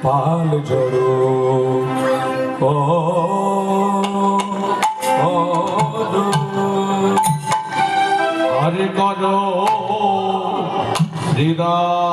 পাল জড়ো ও হরে করো হৃদয়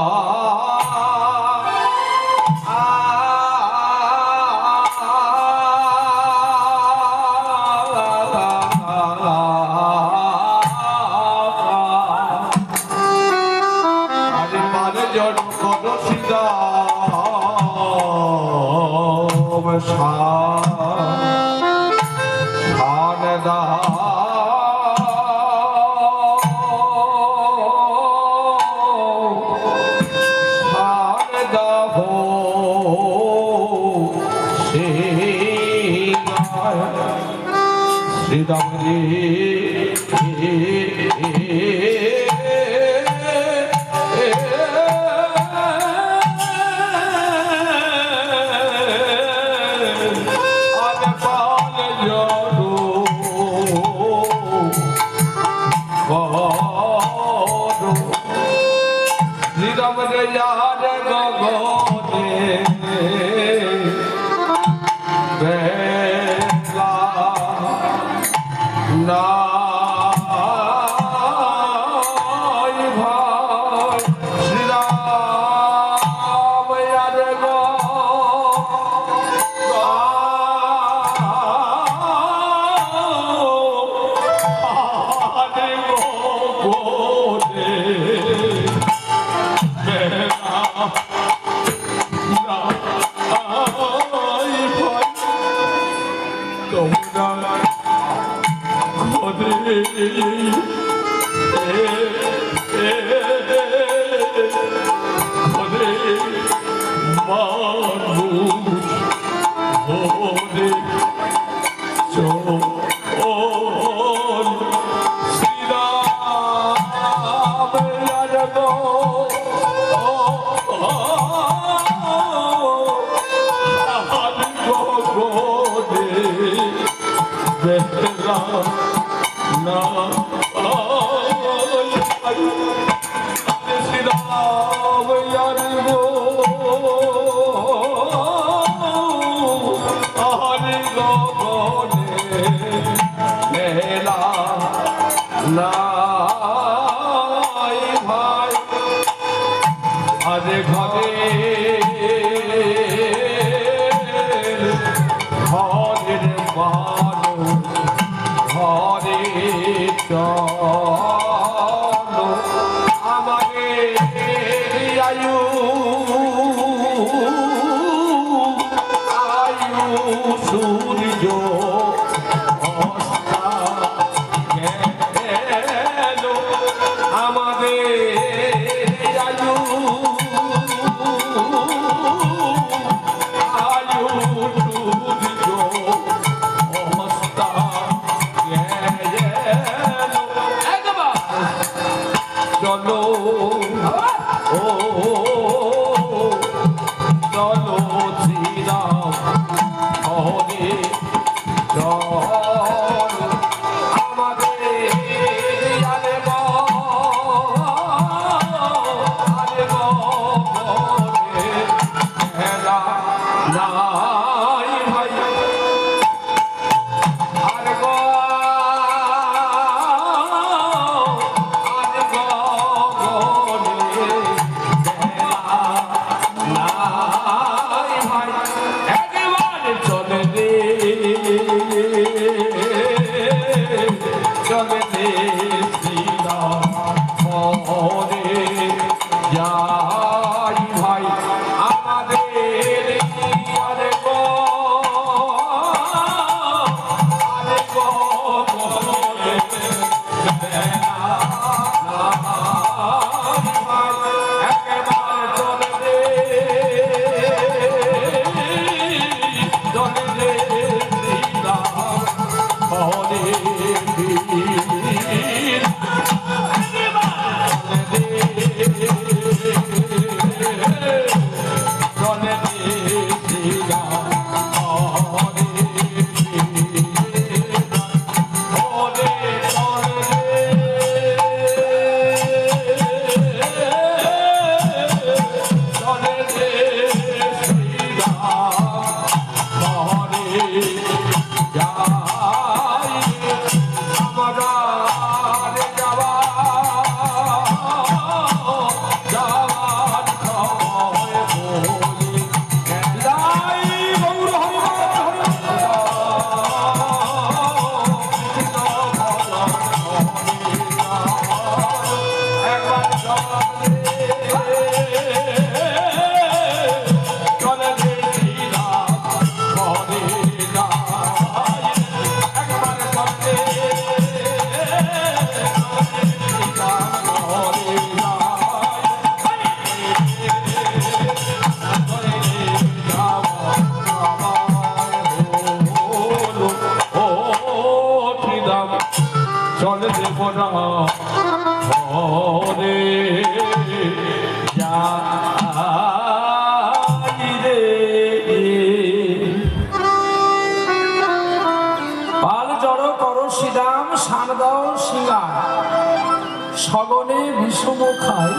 সগনে বিষম খায়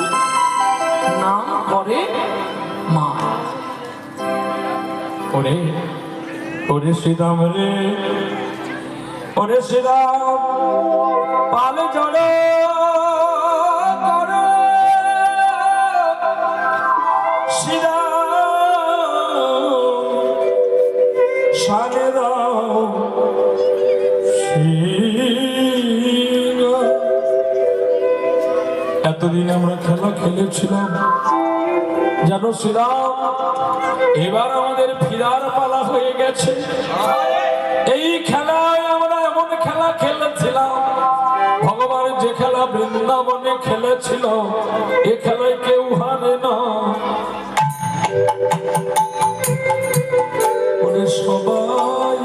নাম করে মা। ওরে ওরে শ্রীরাম রে, ওরে শ্রীরাম পাল জড় কর শ্রীরাম সানে দাও এতদিন আমরা খেলা খেলেছিলাম জানো শ্রীরাম, এবার আমাদের ফিরার পালা হয়ে গেছে। এই খেলায় আমরা এমন খেলা খেলেছিলাম, ভগবান যে খেলা বৃন্দাবনে খেলেছিল এ খেলায় কেউ হারে না। ওরে সবাই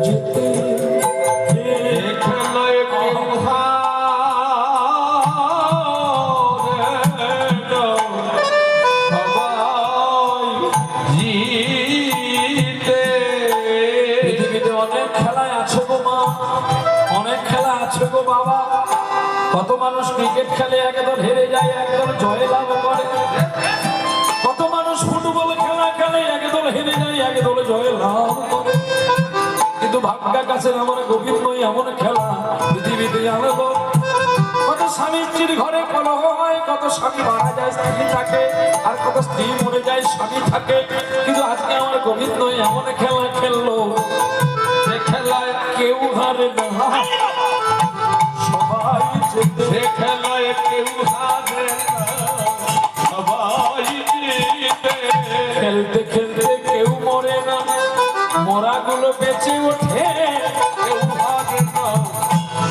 যেতে খেলায় কেউ বাবা। কত মানুষ ক্রিকেট খেলে একদল হেরে যায় একদল জয় লাভ করে, কত মানুষ ফুটবল খেলা খেলে একদল হেরে যায় একদল জয় লাভ করে। কিন্তু ভাগ্যের কাছে আমার গোবিন্দ এমন খেলা পৃথিবীতে আনন্দ। কত স্বামী স্ত্রীর ঘরে কলহ হয়, কত স্বামী মারা যায় স্ত্রী থাকে, আর কত স্ত্রী মরে যায় স্বামী থাকে। কিন্তু আজকে আমার গোবিন্দ এমন খেলা খেললো যে খেলায় কেউ হারে না। সে খেলায় কেউ হারে না, সবাই জিতে। খেলতে খেলতে কেউ মরে না, মরাগুলো বেঁচে ওঠে। কেউ হারে না,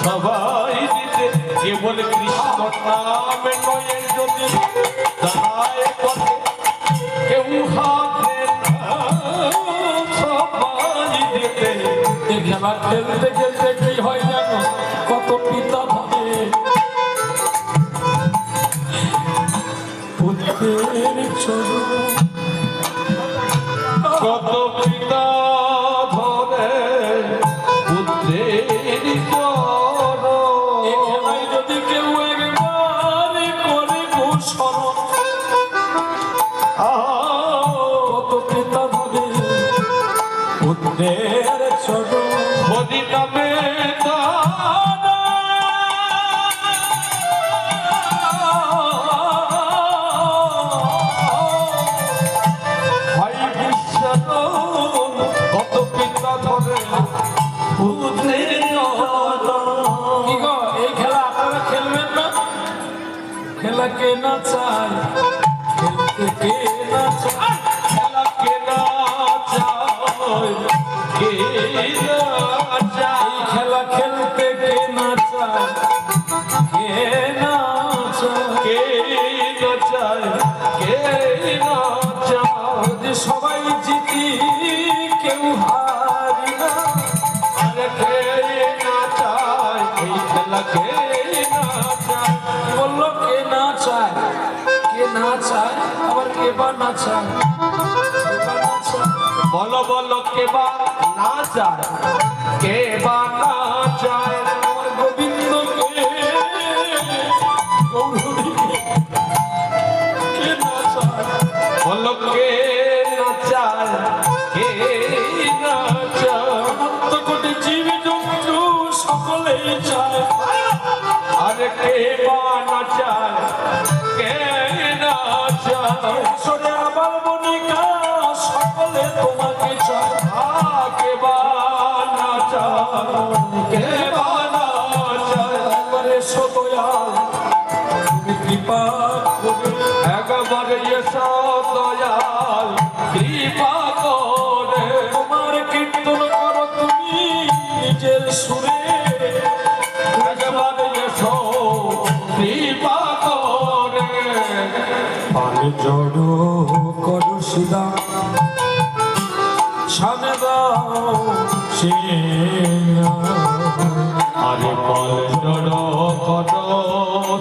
সবাই জিতে। কেবল কৃষ্ণ নামে নয় যদি দাঁড়ায় পথে, কেউ হারে না, সবাই জিতে। এই খেলা খেলতে খেলতে কি হয় জানো, কত পিতা ভাবে পুত্রের চরণ, কত পিতা ধরে পুত্রের চরণ। এই খেলায় যদি কেউ একবার করে গোসরণ, কত পিতা ধরে পুত্রের চরণ। হরি নামে কে না চায় খেলতে, কে না চায় খেলা, কে না চায় কে না চায় খেলা খেলতে, কে না চায় কে না চায় কে না চায় কে না চায়। যদি সবাই জিতি কেউ হারি না, আরে কে না চায় এই খেলা, কে না চায়। বললো কে না চায়, কে না চায়, আবার কে বা না চায়। বলো বলো কে বা না চায়, কে বা না চায়। আমার গোবিন্দকে গৌরীকে কে না চায়, বলো কে না চায়, কে না চায়। অনন্ত কোটি জীব জন্তু সকলেই চায়, আরে কে বা না চায়, কে না চায়। শোনে আমার মনিকা সকলে তোমাকে চায়, কে বা না চায়, কে বা না চায়। একবারে এসো দয়াল তুমি কৃপা করে, একবারে এসো দয়াল কৃপা করে। তোমার কীর্তন করো তুমি নিজের সুরে, জড় করো সীতা সামনে দাও সে, আরে পাল জড় করো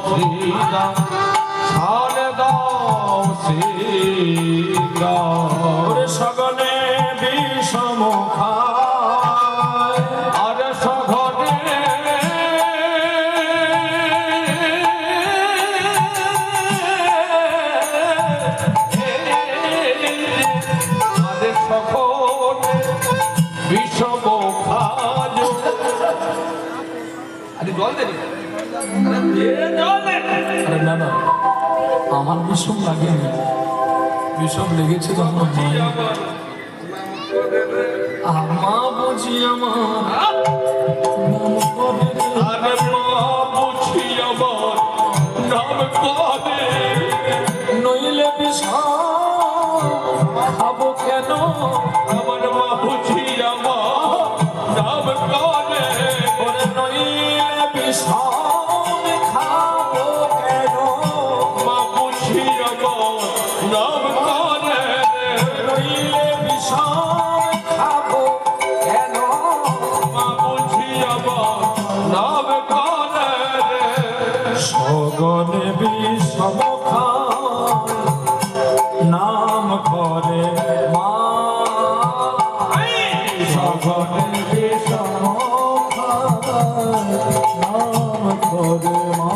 সীতা সামনে দাও সীতা। ওরে সগনে বিষম খায়, আরে সগনে বিষম খায়। আরে জল দে, জল দে। আরে না না, আমার বিষম লাগেনি, বিষম লেগেছে তো আমার মায়ের। আমা বুঝি আমার নাম করে রে। আরে মা বুঝি আমার নাম করে, নইলে বিষম খাবো কেন? আমার মা বুঝি আমার নাম করে, ওরে নইলে বিষম খাবো কেন? মা বুঝি আমার নাম করে, নইলে বিষম খাবো কেন? মা বুঝি আমার নাম করে। সগনে বিষম খায় নাম করে মা। সগনে বিষম খায় নাম করে মা।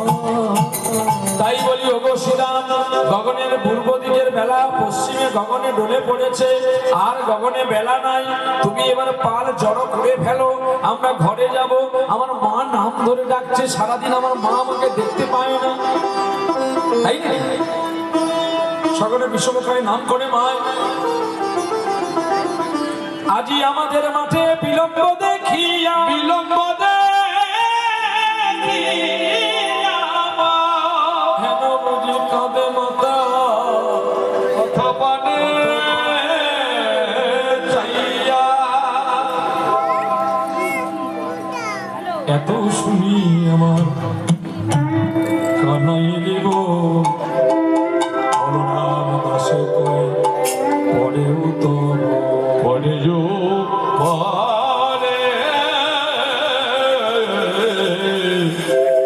তাই বলি ওগো শ্রীরাম, গগনের পূর্ব দিকের বেলা পশ্চিমে গগনে ডলে পড়েছে, আর গগনে বেলা নাই। তুমি এবার পাল জড়ো করে ফেলো, আমরা ঘরে যাব। আমার মা নাম ধরে ডাকছে, সারাদিন আমার মা আমাকে দেখতে পায় না, তাই না? সকলে বিশ্বমুখায় নাম করে মায়। আজি আমাদের মাঠে বিলম্ব দেখিয়া, বিলম্ব দেখিয়া মা, হেন বুঝি কাঁদে মাতা কথা পানে চাইয়া। এত শুনি আমার কানাই দেব বলরাম দাসে কয়ে পরেও তো পরে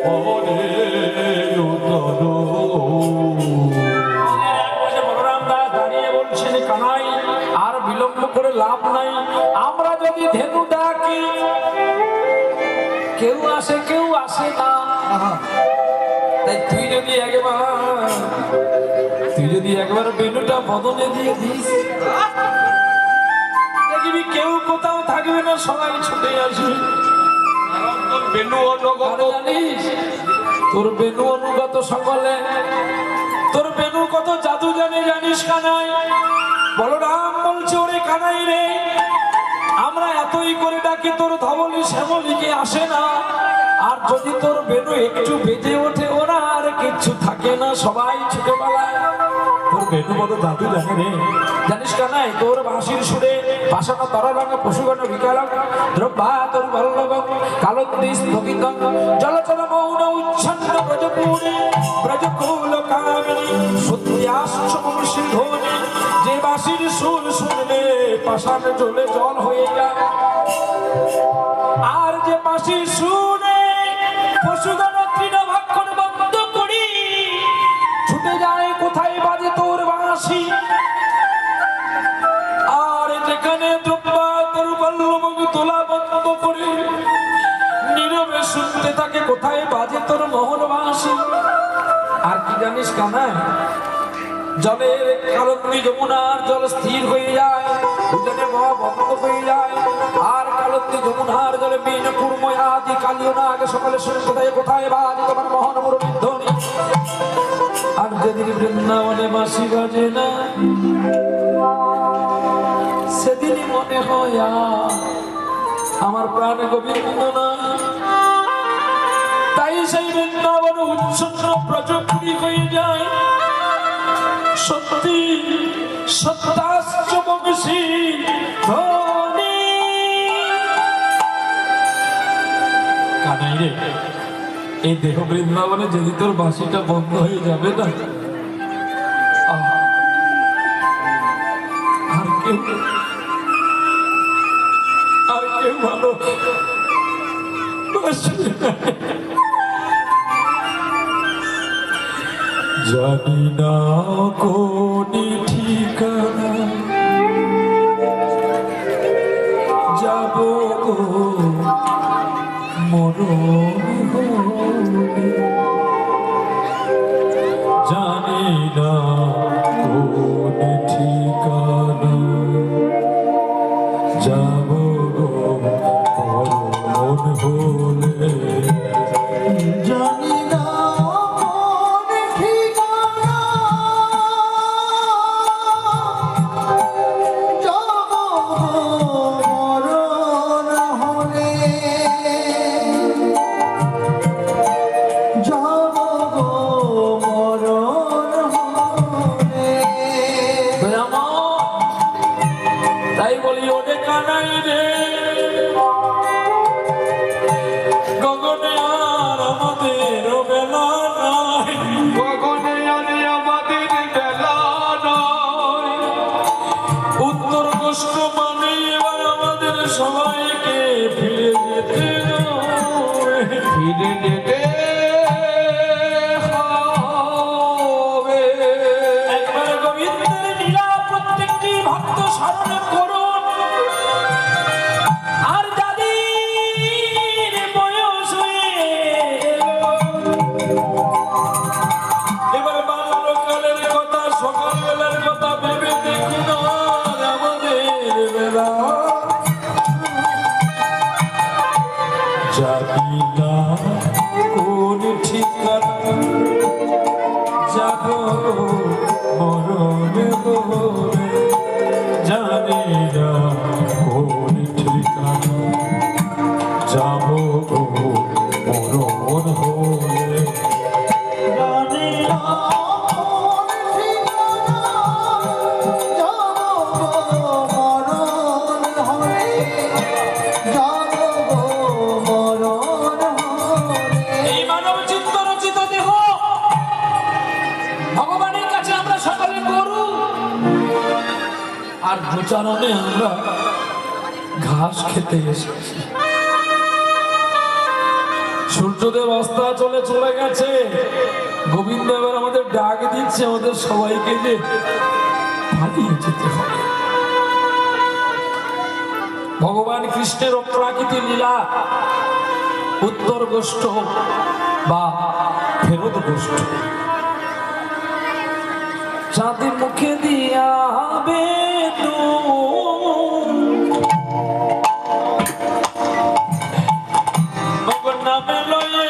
পরে বলরাম দাস দাঁড়িয়ে বলছেন, কানাই আর বিলম্ব করে লাভ নাই। আমরা যদি ধেনু ডাকি কেউ আসে না। তাই তুই যদি একবার বেলুটা বদলে দিয়ে দিস, দেখবি কেউ কোথাও থাকবে না, সবাই ছুটে আসবে। বেনু অনুগত, আর জানিস তোর বেনু অনুগত সকলে, তোর বেনু কত জাদু জানে জানিস কানাই? বলরাম বলছে, ওরে কানাই রে, আমরা এতই করে ডাকি তোর ধবলি শ্যামলিকে আসে না। আর যদি তোর বেনু একটু বেজে ওঠে, ওরা আর কিচ্ছু থাকে না, সবাই ছুটে পালায়। তোর বেনু কত জাদু জানে রে জানিস কানাই? তোর বাঁশির সুরে পাশানো তরলঙ্গ পশুগণ বিকালং দ্রব্যা তোর বল্লভ কালন্দি স্থগিতং জলচল মৌন উচ্ছন্ন ব্রজপুরে ব্রজকুল কামিনী সত্যিয়াশ্চ মনুষ্য ধনে। যে বাঁশির সুর শুনলে পাষাণ জ্বলে জল হয়ে যায়, আর যে বাঁশির সুরে পশুগণ তৃণভক্ষণ বন্ধ করি ছুটে যায় কোথায় বাজে তোর বাঁশি। আর যেখানে দ্রব্যা তোর বল্লভ তোলা বন্ধ করে নীরবে শুনতে থাকে কোথায় বাজে তোর মোহন বাঁশি। আর কি জানিস কানা? জলের কালন্দি যমুনার জল স্থির হয়ে যায়, উজানে বহা বন্ধ হয়ে যায়। আর কালন্দি যমুনার জলে বিন কুর্ময় আদি কালিও না আগে সকালে শুনতে থাকে কোথায় বাজে তোমার মোহন মুরলীর ধ্বনি। আর যেদিন বৃন্দাবনে বাঁশি বাজে না, সেদিনই মনে হয় আমার প্রাণ গোবিন্দ না। তাই সেই বৃন্দাবন উচ্ছন্ন প্রচুরি হয়ে যায়। সত্যি সত্যাশ্চ বংশী ধ্বনি। কানাই রে, এই দেহ বৃন্দাবনে যদি তোর বাঁশিটা বন্ধ হয়ে যাবে না, আর কেউ ভালো বাঁশবে না। জানি না কোন ঠিকানা যাব গো মরণ হলে। জানি না কোন ঠিকানা যাব গো তাই বলি ওরে কানাই রে গগনে আর আমাদের বেলা নাই, গগনে আর আমাদের বেলা নাই, উত্তর কষ্ট মানে এবার আমাদের সবাইকে ফিরে যেতে হবে। ফিরে যেতে হবে। একবার গোবিন্দের লীলা প্রত্যেকটি ভক্ত স্মরণ করুন। আর যাদের বয়স হয়ে এলো, এবার বাল্যকালের কথা সকালবেলার কথা ভেবে দেখুন আর আমাদের বেলা জানি না কোন ঠিকানা যাব মরণে হবে, জানি না কোন ঠিকানা যাব মরণ হবে। জানি না এই মানব চিত্ত রচিত দেহ ভগবানের কাছে আমরা সকলে গরু, আর গোচারণে আমরা ঘাস খেতে এসেছি। সূর্যদেব অস্তাচলে চলে গেছে, গোবিন্দ এবার আমাদের ডাক দিচ্ছে আমাদের সবাইকে যে পালিয়ে যেতে হবে। ভগবান কৃষ্ণের অপ্রাকৃতিক লীলা উত্তর গোষ্ঠ বা ফেরত গোষ্ঠ, চাঁদের মুখে দিয়া নামে লয়ে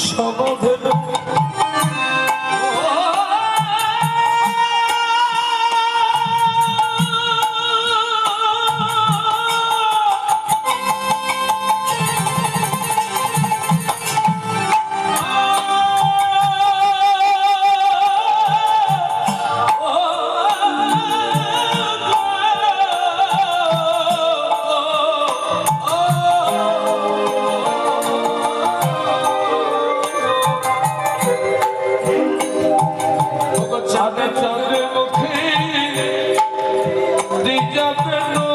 সবধেন চাঁদে চাঁদে মুখে দিজাবে নো,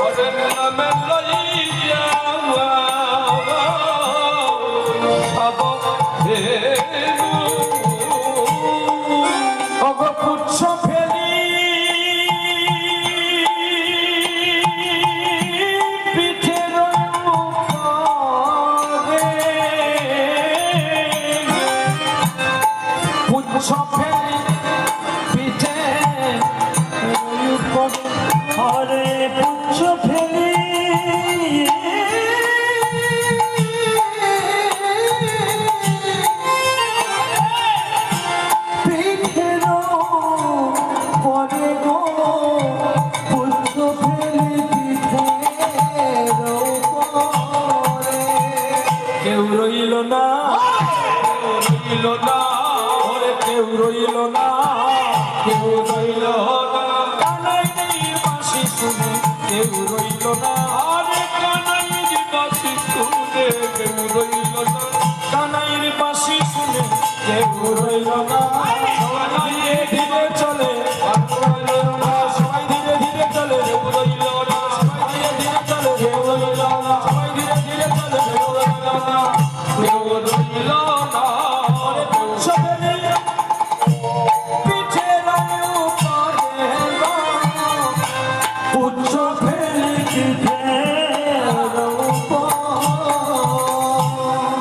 ওরে নামে লইয়া সব ধেনু। অগপুচ্ছ ফেলি পিঠের উপরে, পুচ্ছ ফেলি পিঠের উপরে, হরে পুচ্ছ ফেলি পিঠের উপরে গো, পুচ্ছ ফেলি পিঠের উপরে। কেউ রইল না, রইল না, ওরে কেউ রইল না, কেউ রইল না, কানাইয়ের বাঁশি শুনে কেউ রইল না, আরে কানাইয়ের বাঁশি শুনে কেউ রইল না, কানাইয়ের বাঁশি শুনে কেউ রইল না। সবাই ধীরে ধীরে চলে, সবাই ধীরে ধীরে চলে, কেউ রইল না, সবাই ধীরে ধীরে চলে, কেউ রইল না, সবাই ধীরে ধীরে চলে, কেউ রইল না। কেউ রইল না, ওরে পুচ্ছ ফেলি পিঠের উপরে গো, পুচ্ছ ফেলি পিঠের উপরে।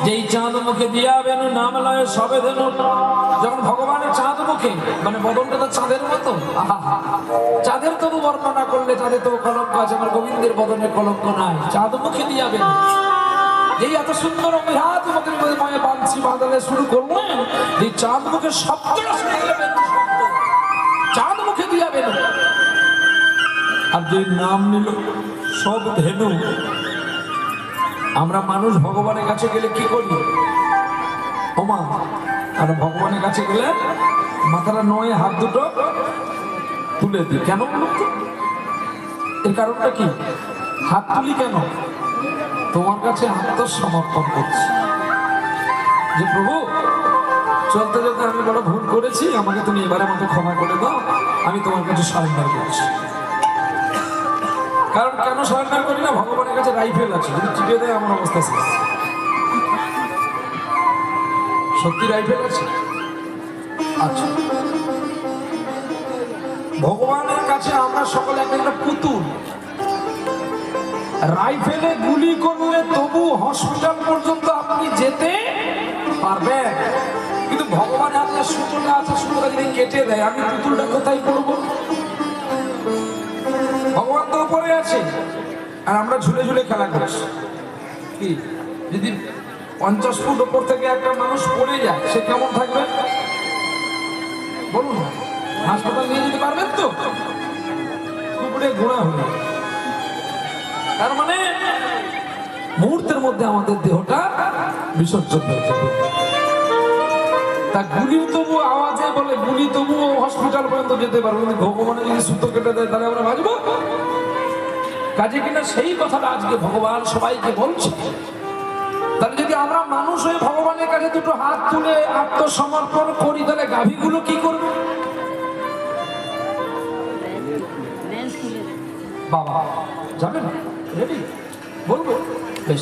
যেই চাঁদ মুখে দিয়া বেনু নাম লয় সবে ধেনু, যখন ভগবানের চাঁদ মুখে মানে বদনটা তো চাঁদের মতো, আহা, চাঁদের তবু বর্ণনা করলে চাঁদের তবু কলঙ্ক আছে, আমার গোবিন্দের বদনের কলঙ্ক নাই। চাঁদ মুখে দিয়া বেনু যেই এত সুন্দর অবিরাত মুখের মধ্যে ময়ে বাঁধছি বাঁধালে শুরু করলেন, এই চাঁদ মুখের শব্দটা শুনে গেলে বেনু শব্দ, চাঁদ মুখে দিয়া বেনু। আর যে নাম নিল সব ধেনু। আমরা মানুষ ভগবানের কাছে গেলে কি করি? ক্ষমা। আর ভগবানের কাছে গেলে মাথাটা নয়, হাত দুটো তুলে দিই। কেন বলুন তো? এর কারণটা কি? হাত তুলি কেন? তোমার কাছে আত্মসমর্পণ করছি যে প্রভু, চলতে চলতে আমি বড় ভুল করেছি, আমাকে তুমি এবারে মতো ক্ষমা করে দাও, আমি তোমার কাছে সারেন্ডার করছি। কারণ কেন সারেন্ডার করি না? ভগবানের কাছে রাইফেল আছে, যদি টিপে দেয় আমার অবস্থা শেষ। সত্যি রাইফেল আছে? আচ্ছা, ভগবানের কাছে আমরা সকলে একটা পুতুল। রাইফেলে গুলি করলে তবু হসপিটাল পর্যন্ত আপনি যেতে পারবেন, কিন্তু ভগবানের হাতে সুতোটা আছে, সুতোটা যদি কেটে দেয় আমি পুতুলটা কোথায় পড়বো? ভগবান তো উপরে আছে আর আমরা ঝুলে ঝুলে খেলা করছি। কি যদি 50 ফুট উপর থেকে একটা মানুষ পড়ে যায়, সে কেমন থাকবে বলুন? হাসপাতাল নিয়ে যেতে পারবেন তো? কুকুরে ঘোড়া হলো। তার মানে মুহূর্তের মধ্যে আমাদের দেহটা বিসর্জন হয়ে যাবে। তা গুলি তবু আওয়াজে বলে গুলি তবুও হসপিটাল পর্যন্ত যেতে পারবো, কিন্তু ভগবানে যদি সুতো কেটে দেয় তাহলে আমরা বাঁচবো? কাজে কিনা সেই কথাটা আজকে ভগবান সবাইকে বলছে। তাহলে যদি আমরা মানুষ হয়ে ভগবানের কাছে দুটো হাত তুলে আত্মসমর্পণ করি, তাহলে গাভীগুলো কি করবে? বাবা যাবে না? রেডি? বলবো বেশ।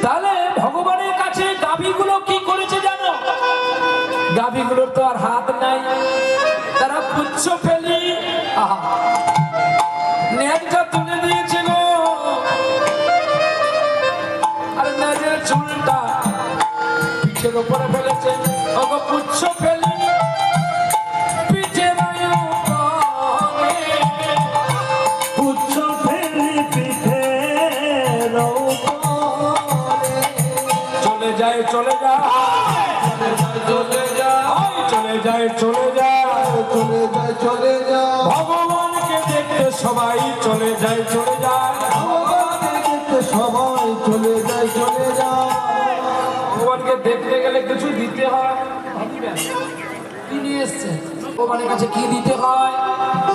তাহলে ভগবানের কাছে গাভীগুলো কি করেছে জানো? গাভীগুলোর তো আর হাত নাই, তারা পুচ্ছ ফেলি নেটটা তুলে দিয়েছিল, আর নেটের চুলটা পিঠের উপরে ফেলেছে। ওগো পুচ্ছ ফেলি চলে যায়, চলে যায়, চলে যায়, চলে যায়, চলে যায়, চলে যায়। ভগবানকে দেখতে সবাই চলে যায়, চলে যায়। ভগবানকে দেখতে সবাই চলে যায়, চলে যায়। ভগবানকে দেখতে গেলে কিছু দিতে হয়। কি নিয়ে এসছে? ভগবানের কাছে কি দিতে হয়?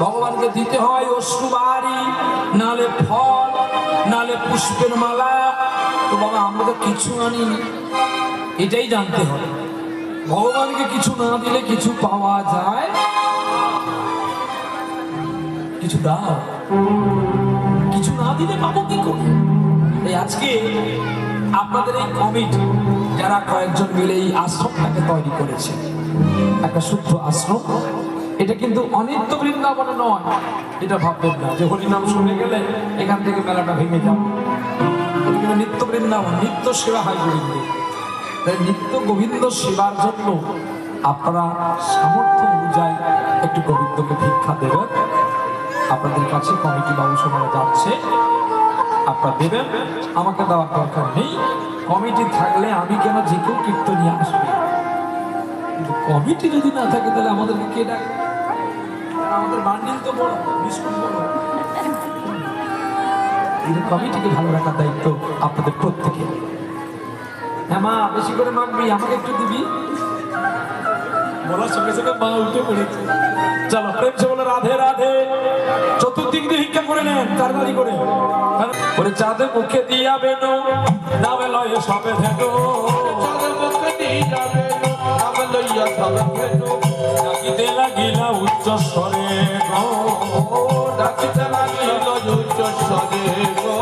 ভগবানকে দিতে হয় অশ্রুবারি, নালে ফল, নালে পুষ্পের মালা। তো বাবা আমরা তো কিছু আনিনি, এটাই জানতে হবে। ভগবানকে কিছু না দিলে কিছু পাওয়া যায়? কিছু দাও, কিছু না দিলে পাবো কি করে? এই আজকে আপনাদের এই কমিটি যারা কয়েকজন মিলে এই আশ্রমটাকে তৈরি করেছে, একটা শুদ্ধ আশ্রম। এটা কিন্তু অনিত্য বৃন্দাবনে নয়, এটা ভাববেন না যে হরিনাম শুনে গেলে এখান থেকে মেলাটা ভেঙে যাবে। এটা কিন্তু নিত্য বৃন্দাবন, নিত্য সেবা হয় গোবিন্দ। তাই নিত্য গোবিন্দ সেবার জন্য আপনারা সামর্থ্য অনুযায়ী একটু গোবিন্দকে ভিক্ষা দেবেন। আপনাদের কাছে কমিটি বাবু সময় যাচ্ছে, আপনারা দেবেন, আমাকে দেওয়ার দরকার নেই। কমিটি থাকলে আমি কেন যে কেউ কীর্তন নিয়ে আসবে, কিন্তু কমিটি যদি না থাকে তাহলে আমাদেরকে কে ডাকবে? আমাদের বান্ডিল তো বড়, বিস্কুট বড়। এই কমিটিকে ভালো রাখার দায়িত্ব আপনাদের প্রত্যেকের। হ্যাঁ মা, বেশি করে মাখবি, আমাকে একটু দিবি। বলার সঙ্গে সঙ্গে মা উঠে পড়েছে। চলো প্রেম সে বলে রাধে রাধে। চতুর্দিক দিয়ে ভিক্ষা করে নেন তাড়াতাড়ি করে। ওরে চাঁদে মুখে দিয়া বেনো, নামে লয়ে সবে ধেনো। চাঁদে মুখে দিয়া বেনো, নামে লইয়া সবে ধেনো। ডাকিতে লাগিলা উচ্চ স্বরে গো, ডাকিতে লাগিল উচ্চ স্বরে গো,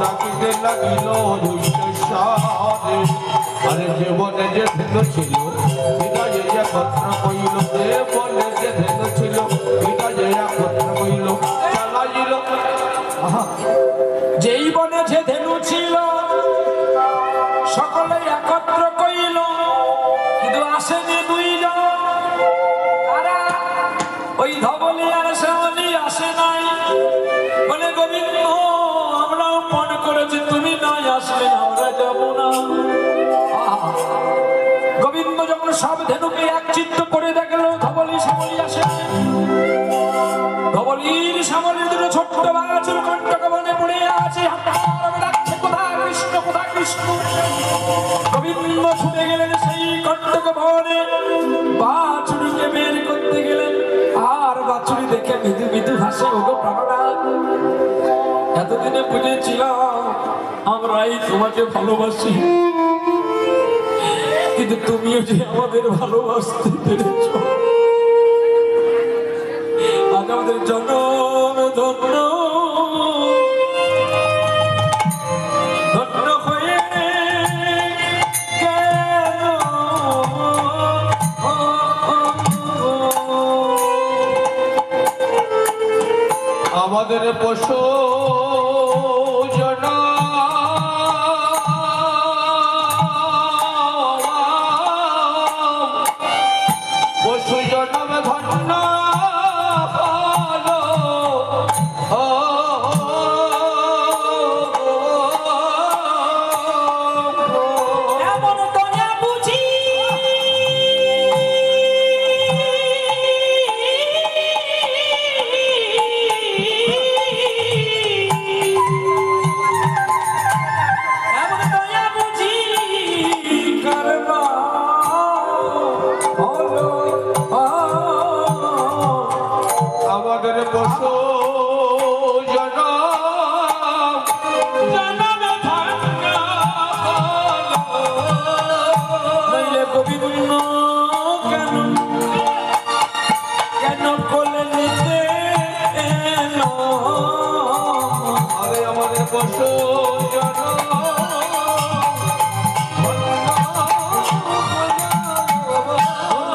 ডাকিতে লাগিল উচ্চ স্বরে। আরে জীবনে যে ভেদ ছিল হৃদয়ে একত্র কইল, জীবনে যে ভেদ ছিল হৃদয়ে একত্র কইল, চালাইল। যেই বনে যে ধেনু ছিল সকলে একত্র কইল, কিন্তু আসেনি দুইজন। ওই ধবলি আর শ্যামলি আসে নাই। বলে গোবিন্দ আমরাও মনে করেছি তুমি নাই আসলে আমরা যাব না। গোবিন্দ যখন সব ধেনুকে একচিত্ত করে দেখলো ধবলি শ্যামলি আসে। ধবলির শ্যামলির দুটো ছোট্ট বাছুর কণ্টক বনে পড়ে আছে, কোথা কৃষ্ণ, কোথা কৃষ্ণ। গোবিন্দ ছুটে গেলেন সেই কণ্টক ভবনে, বাছুরিকে বের করতে গেলেন। আর বাছুরি দেখে মৃদু মৃদু হাসে, ওগো প্রাণরা, এতদিনে বুঝেছিলাম আমরাই তোমাকে ভালোবাসি, কিন্তু তুমিও যে আমাদের ভালোবাসতে পেরেছ, আজ আমাদের জনম ধন্য ধন্য হয়ে গেল। আমাদের পশু জনা পশু জনম ধন্য হলো। এমন দয়া বুঝি এমন দয়া বুঝি কারবা হলো। আমাদের পশু জনম জনম ধন্য নইলে গোবিন্দ কেন কেন কোলে নিতে এলো? আরে আমাদের পশু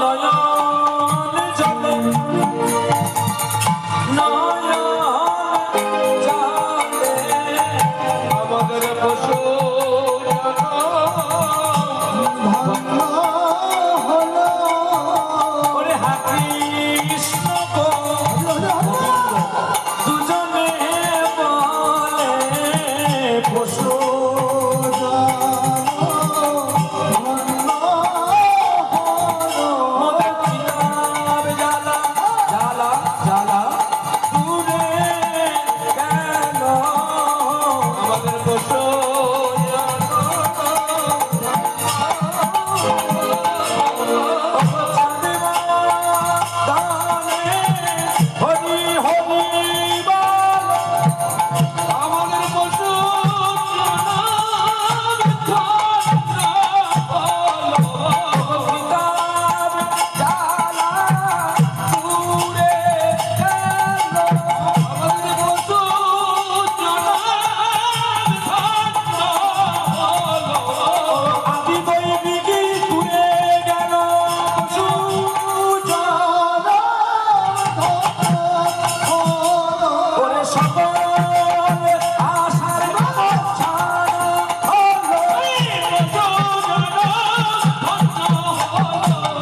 নয়ন জলে নয়ন জলে আমাদের পশু ওরে হা কৃষ্ণ গো, দুজনে বলে পশু মোদের চিতার জ্বালা জ্বালা জ্বালা দূরে গেল। আমাদের পশু হরি হরি বল, আমাদের পশু চিতার জ্বালা দূরে গেল। আমাদের পশু আদি দৈবিকী দূরে গেল পশু ওরে সকল আশার ছাড়া হলো।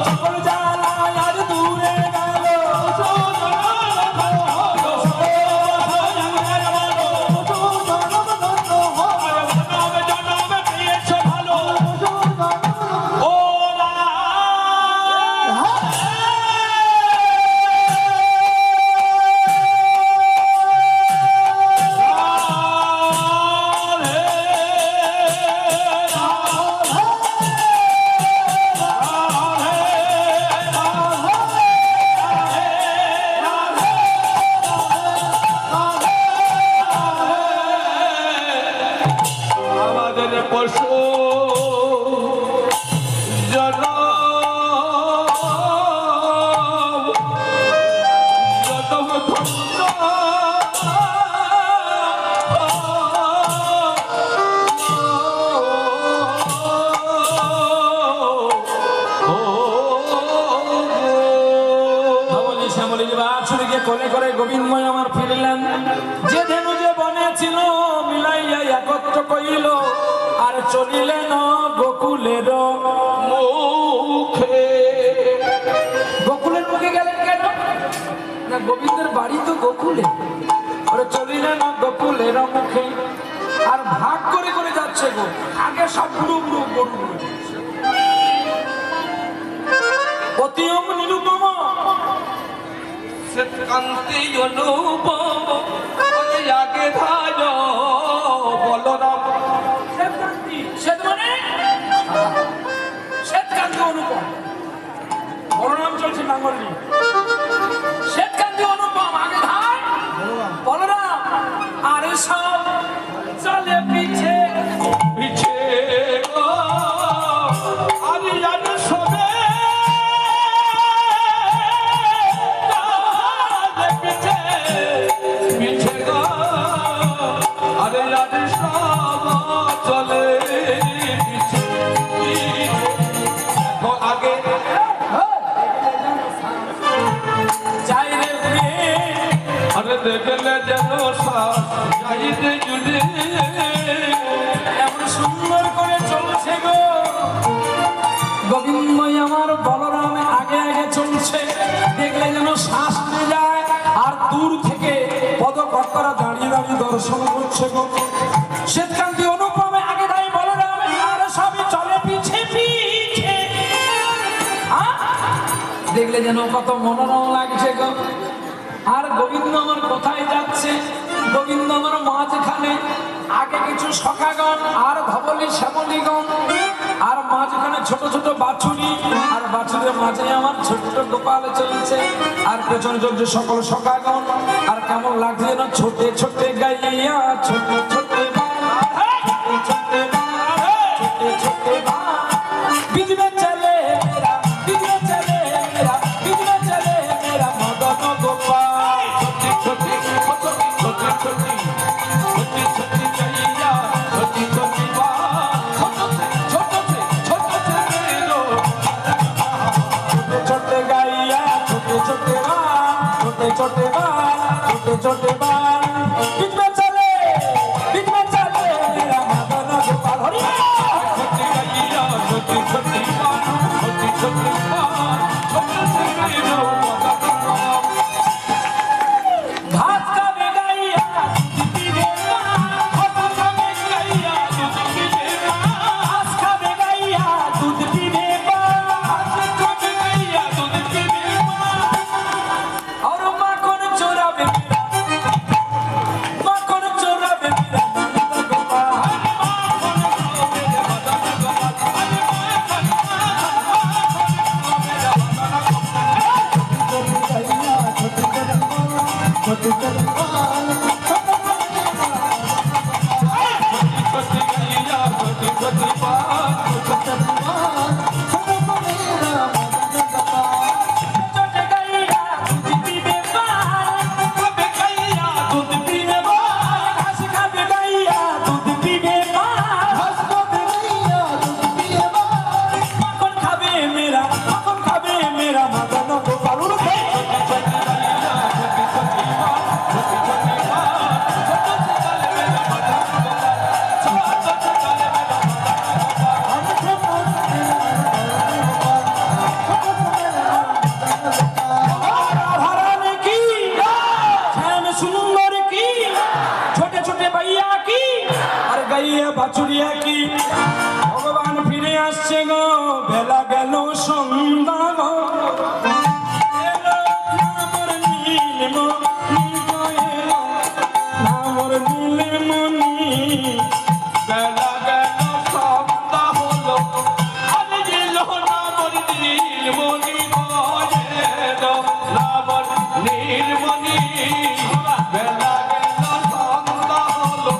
সকল জ্বালা আজ দূরে গেল। আমাদের পশু জনম জনম ধন্য ধবলি শ্যামলি বাছুরিকে কোলে করে গোবিন্দময় আমার ফিরলেন। যে ধেনু যে বনে ছিল মিলাইয়া একত্র কইল, আর চলিলেন গোকুলের মুখে গোকুলের মুখে গেলেন কেন? না গোবিন্দের বাড়ি তো গোকুলে। ওরে চলিলেন গোকুলের মুখে, আর ভাগ করে করে যাচ্ছে গো। আগে সব বুড়ো বুড়ো গরু গুলো যাচ্ছে। অতিয়ম নিরুপম শ্বেতকান্তি অনুপম আগে ধাজ বলরাম শ্বেত মানে গোবিন্দই আমার বলরাম আগে আগে চলছে, দেখলে যেন শ্বাস নিয়ে যায়। আর দূর থেকে পদকর্তারা দাঁড়িয়ে দাঁড়িয়ে দর্শন করছে গো। শ্বেতকান্তি অনুক্রমে আগে দাঁড়িয়ে বলরাম, আর সবই চলে পিছে পিছে। দেখলে যেন কত মনোরম লাগছে গো। আর গোবিন্দ আমার কোথায় যাচ্ছে? গোবিন্দ আমার মাঝখানে, আগে কিছু সখাগণ আর ধবলি শ্যামলীগণ, আর মাঝখানে ছোট ছোট বাছুরি, আর বাছুরের মাঝে আমার ছোট্ট গোপাল চলছে, আর পেছনে চলছে সকল সখাগণ। আর কেমন লাগছে যেন ছোটে ছোটে গাইয়া, ছোটে ছোটে ছোটে ছোটে ছোটে বিজবে চলে মেরা, বিজবে চলে মেরা, বিজবে চলে মেরা মদন গোপাল। ছোটে ছোটে ছোটে ছোটে ছোটে ছোটে গাইয়া, ছোটে ছোটে ছোটে গাইয়া, ছোটে ছোটে ছোটে ছোটে ছোটে ছোটে बीच में चले मेरा मदन गोपाल। हरि छोटी गैया, छोटी छोटी छोटी छोटी घास का गैया दूध पीने, घास का गैया दूध पीने, घास का गैया दूध पीने, घास का गैया दूध पीने। और माखन चोरावे বাছুরিয়া কি ভগবান ফিরে আসছে গো। বেলা গেল সন্ধ্যা গো, নামর নীলমণি, বেলা গেল সন্ধ্যা হলো, আরে গেল নামর নীলমণি, নামর নীলমণি, বেলা গেল সন্ধ্যা হলো।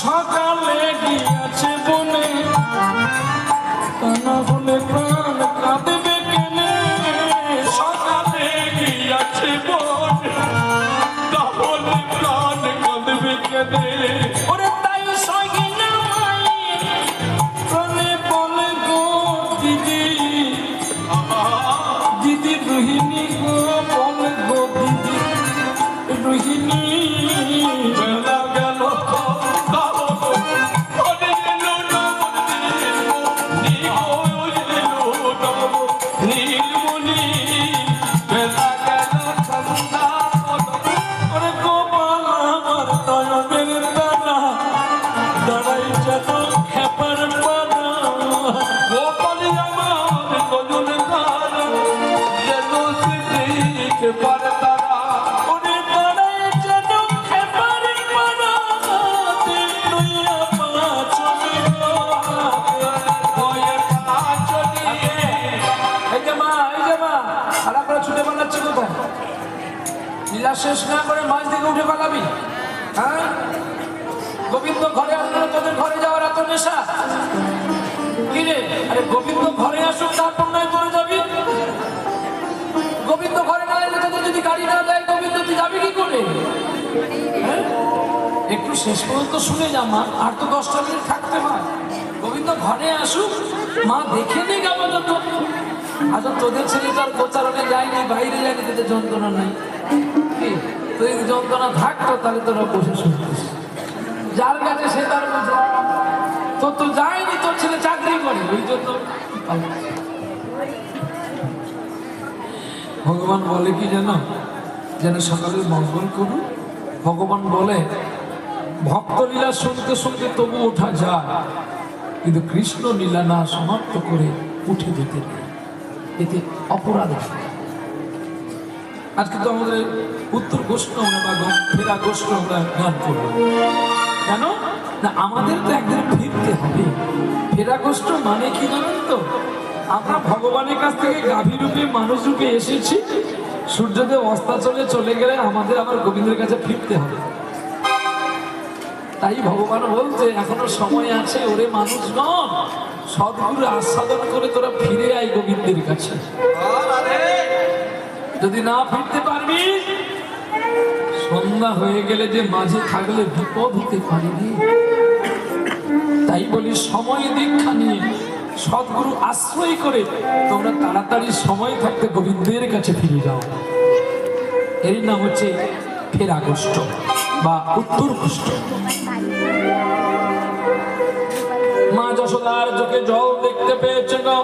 সকালে গিয়াছে বনে, কানা বলে প্রাণ কাঁদবে কেনে। সকালে গিয়াছে বনে, তাহলে প্রাণ কাঁদবে কেনে। ওরে তাই সহিনা প্রাণে বলে গো দিদি, দিদি রোহিণী গো, বলে গো দিদি রোহিণী। বেলা গেল নীলমণি, বেলা গেল সন্ধ্যা হলো। ওরে গোপাল আমার নয়নের তারা, দাঁড়াই যেন খেপার পানা। গোপাল আমার নয়নের তারা, যেন খেপার তারা। ওরে দাঁড়াই যেন খেপার পানা, লইয়া পা চলে ছুটে পালাচ্ছি কোথায়? লীলা শেষ না করে মাছ দিকে উঠে পালাবি? হ্যাঁ, গোবিন্দ ঘরে আসলে তোদের ঘরে যাওয়ার এত নেশা কি রে? আরে গোবিন্দ ঘরে আসুক, তারপর নয় তোরে যাবি। গোবিন্দ শেষ পর্যন্ত শুনে যা মা, আর তো 10টা মিনিট থাকতে হয়। গোবিন্দ ঘরে আসুক, মা দেখে নিক আপাতত। আচ্ছা তোদের ছেলে তো আর প্রচারণে যায়নি, বাইরে যায়নি, তোদের যন্ত্রণা নাই কি? তো এই যন্ত্রণা থাকতো তাহলে তোরা বসে শুনতিস। যার কাছে সে তার বোঝে। তোর তো যায়নি, তোর ছেলে চাকরি করে, ওই জন্য ভগবান বলে কি জানো, যেন সকালের মঙ্গল করুন। ভগবান বলে ভক্ত লীলা শুনতে শুনতে তবু ওঠা যায়, কিন্তু কৃষ্ণ লীলা না সমাপ্ত করে উঠে যেতে নেই, এতে অপরাধ আছে। আজকে তো আমাদের উত্তর গোষ্ঠ আমরা বা ফেরা গোষ্ঠ আমরা গান করবো কেন না, আমাদের তো একদিন ফিরতে হবে। ফেরা গোষ্ঠ মানে কি জানেন তো, আমরা ভগবানের কাছ থেকে গাভী রূপে মানুষ রূপে এসেছি, সূর্যদেব অস্তাচলে চলে গেলে আমাদের আবার গোবিন্দের কাছে ফিরতে হবে। তাই ভগবান বলছে এখনো সময় আছে, ওরে মানুষ নন, সদ্গুরু আস্বাদন করে তোরা ফিরে আয় গোবিন্দের কাছে। যদি না ফিরতে পারবি, সন্ধ্যা হয়ে গেলে যে মাঝে থাকলে বিপদ হতে পারিনি। তাই বলি সময় দীক্ষা নিয়ে সদ্গুরু আশ্রয় করে তোমরা তাড়াতাড়ি সময় থাকতে গোবিন্দের কাছে ফিরে যাও। এর নাম হচ্ছে ফেরা গোষ্ঠ বা উত্তর গোষ্ঠ। মা যশোদার চোখে জল দেখতে পেয়েছে গো,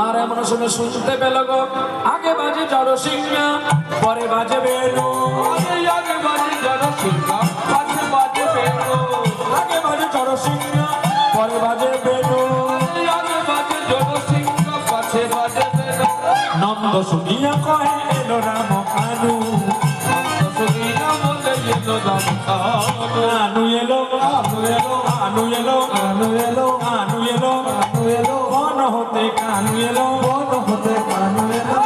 আর এমন শুনে শুনতে পেল গো, আগে বাজে জড়সিংহা, পরে বাজে বেণু। আগে বাজে জড়সিংহা, পাছে বাজে বেণু। আগে বাজে জড়সিংহা, পরে বাজে বেণু। আগে বাজে জড়সিংহা, পাছে বাজে বেণু। নন্দ শুনিয়া কহে এলো রাম কানু, শুনিয়া বলে এলো রাম কানু। কানু এলো, কানু এলো, কানু এলো, কানু এলো, কানু এলো, কানু এলো, বন হতে কানু এলো, বন হতে কানু এলো।